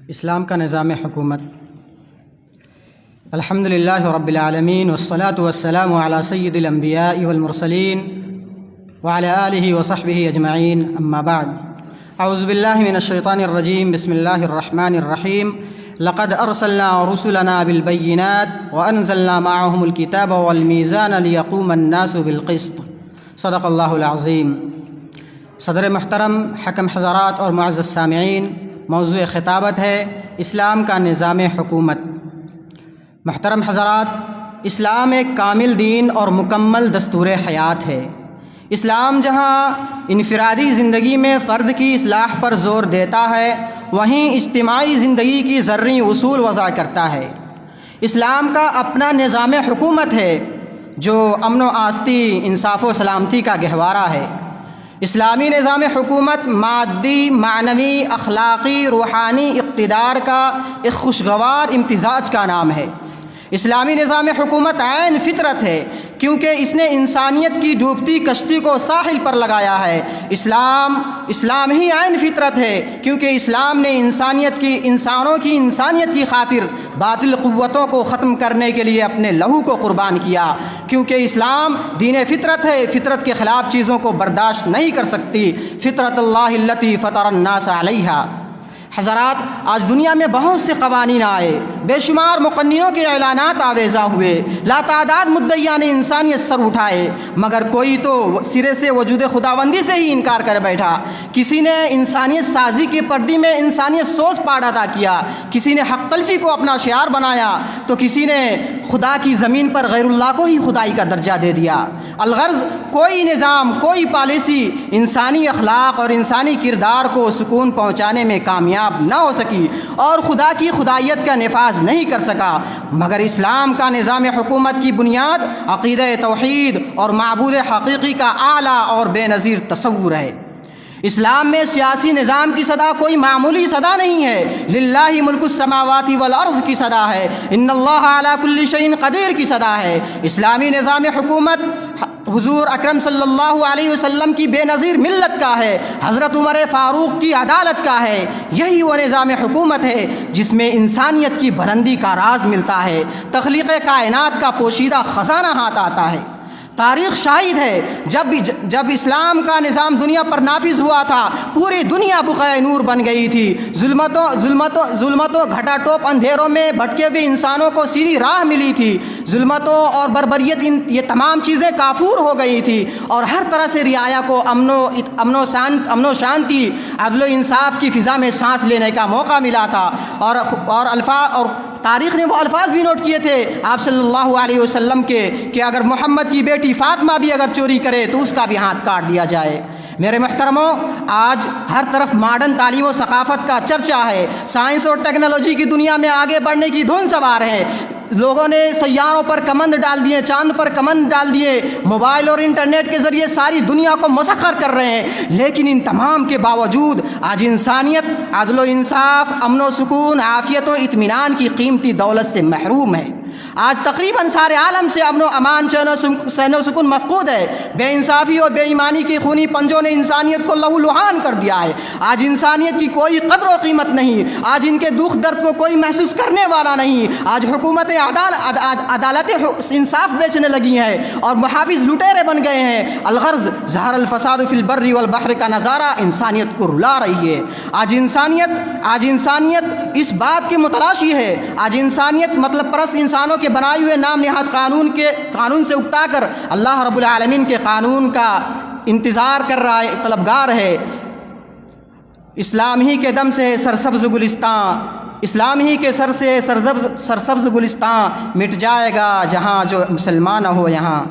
اسلام کا نظام حکومت۔ الحمدللہ رب العالمین والصلاة والسلام علی سید الانبیاء والمرسلین وعلی آلہ وصحبہ اجمعین، اما بعد۔ اعوذ باللہ من الشیطان الرجیم، بسم اللہ الرحمن الرحیم۔ لقد ارسلنا رسلنا بالبینات وانزلنا معهم الکتاب والمیزان لیقوم الناس بالقسط، صدق اللہ العظیم۔ صدر محترم، حکم حضرات اور معزز سامعین، موضوع خطابت ہے اسلام کا نظام حکومت۔ محترم حضرات، اسلام ایک کامل دین اور مکمل دستور حیات ہے۔ اسلام جہاں انفرادی زندگی میں فرد کی اصلاح پر زور دیتا ہے، وہیں اجتماعی زندگی کی ذرّی اصول وضع کرتا ہے۔ اسلام کا اپنا نظام حکومت ہے جو امن و آستی، انصاف و سلامتی کا گہوارہ ہے۔ اسلامی نظام حکومت مادی، معنوی، اخلاقی، روحانی اقتدار کا ایک خوشگوار امتزاج کا نام ہے۔ اسلامی نظام حکومت عین فطرت ہے، کیونکہ اس نے انسانیت کی ڈوبتی کشتی کو ساحل پر لگایا ہے۔ اسلام ہی عین فطرت ہے، کیونکہ اسلام نے انسانوں کی انسانیت کی خاطر باطل قوتوں کو ختم کرنے کے لیے اپنے لہو کو قربان کیا، کیونکہ اسلام دین فطرت ہے، فطرت کے خلاف چیزوں کو برداشت نہیں کر سکتی۔ فطرت اللہ التی فطر الناس علیہا۔ حضرات، آج دنیا میں بہت سے قوانین آئے، بے شمار مقننوں کے اعلانات آویزاں ہوئے، لاتعداد مدعیان انسانیت سر اٹھائے، مگر کوئی تو سرے سے وجود خداوندی سے ہی انکار کر بیٹھا۔ کسی نے انسانیت سازی کی پردی میں انسانیت سوز پاڑ ادا کیا، کسی نے حق تلفی کو اپنا شعار بنایا، تو کسی نے خدا کی زمین پر غیر اللہ کو ہی خدائی کا درجہ دے دیا۔ الغرض، کوئی نظام، کوئی پالیسی انسانی اخلاق اور انسانی کردار کو سکون پہنچانے میں کامیاب نہ ہو سکی اور خدا کی خدائیت کا نفاذ نہیں کر سکا، مگر اسلام کا نظام حکومت کی بنیاد عقیدہ توحید اور معبود حقیقی کا اعلیٰ اور بے نظیر تصور ہے۔ اسلام میں سیاسی نظام کی صدا کوئی معمولی صدا نہیں ہے، للہ ملک السماوات والارض کی صدا ہے، ان اللہ علی کل شیء قدیر کی صدا ہے۔ اسلامی نظام حکومت حضور اکرم صلی اللہ علیہ وسلم کی بے نظیر ملت کا ہے، حضرت عمر فاروق کی عدالت کا ہے۔ یہی وہ نظام حکومت ہے جس میں انسانیت کی بلندی کا راز ملتا ہے، تخلیق کائنات کا پوشیدہ خزانہ ہاتھ آتا ہے۔ تاریخ شاہد ہے، جب اسلام کا نظام دنیا پر نافذ ہوا تھا، پوری دنیا بقعہ نور بن گئی تھی۔ ظلمتوں گھٹا ٹوپ اندھیروں میں بھٹکے ہوئے انسانوں کو سیدھی راہ ملی تھی۔ ظلمتوں اور بربریت، یہ تمام چیزیں کافور ہو گئی تھی، اور ہر طرح سے رعایا کو امن و شانتی، عدل و انصاف کی فضا میں سانس لینے کا موقع ملا تھا۔ اور تاریخ نے وہ الفاظ بھی نوٹ کیے تھے آپ صلی اللہ علیہ وسلم کے کہ اگر محمد کی بیٹی فاطمہ بھی اگر چوری کرے تو اس کا بھی ہاتھ کاٹ دیا جائے۔ میرے محترموں، آج ہر طرف ماڈرن تعلیم و ثقافت کا چرچا ہے، سائنس اور ٹیکنالوجی کی دنیا میں آگے بڑھنے کی دھن سوار ہے۔ لوگوں نے سیاروں پر کمند ڈال دیے، چاند پر کمند ڈال دیے، موبائل اور انٹرنیٹ کے ذریعے ساری دنیا کو مسخر کر رہے ہیں، لیکن ان تمام کے باوجود آج انسانیت عدل و انصاف، امن و سکون، عافیت و اطمینان کی قیمتی دولت سے محروم ہے۔ آج تقریباً سارے عالم سے امن و امان، چین و سکون مفقود ہے۔ بے انصافی اور بے ایمانی کی خونی پنجوں نے انسانیت کو لہو لہان کر دیا ہے۔ آج انسانیت کی کوئی قدر و قیمت نہیں، آج ان کے دکھ درد کو کوئی محسوس کرنے والا نہیں۔ آج حکومت عدالت انصاف بیچنے لگی ہیں اور محافظ لٹیرے بن گئے ہیں۔ الغرض، ظہر الفساد فی البر والبحر کا نظارہ انسانیت کو رلا رہی ہے۔ آج انسانیت اس بات کے متلاشی ہے، آج انسانیت مطلب پرست انسانوں کے بنائے ہوئے نام نہاد قانون سے اکتا کر اللہ رب العالمین کے قانون کا انتظار کر رہا ہے، طلبگار ہے۔ اسلام ہی کے دم سے سرسبز گلستان، اسلام ہی کے سر سے سرسبز گلستان، مٹ جائے گا جہاں جو مسلمان ہو یہاں۔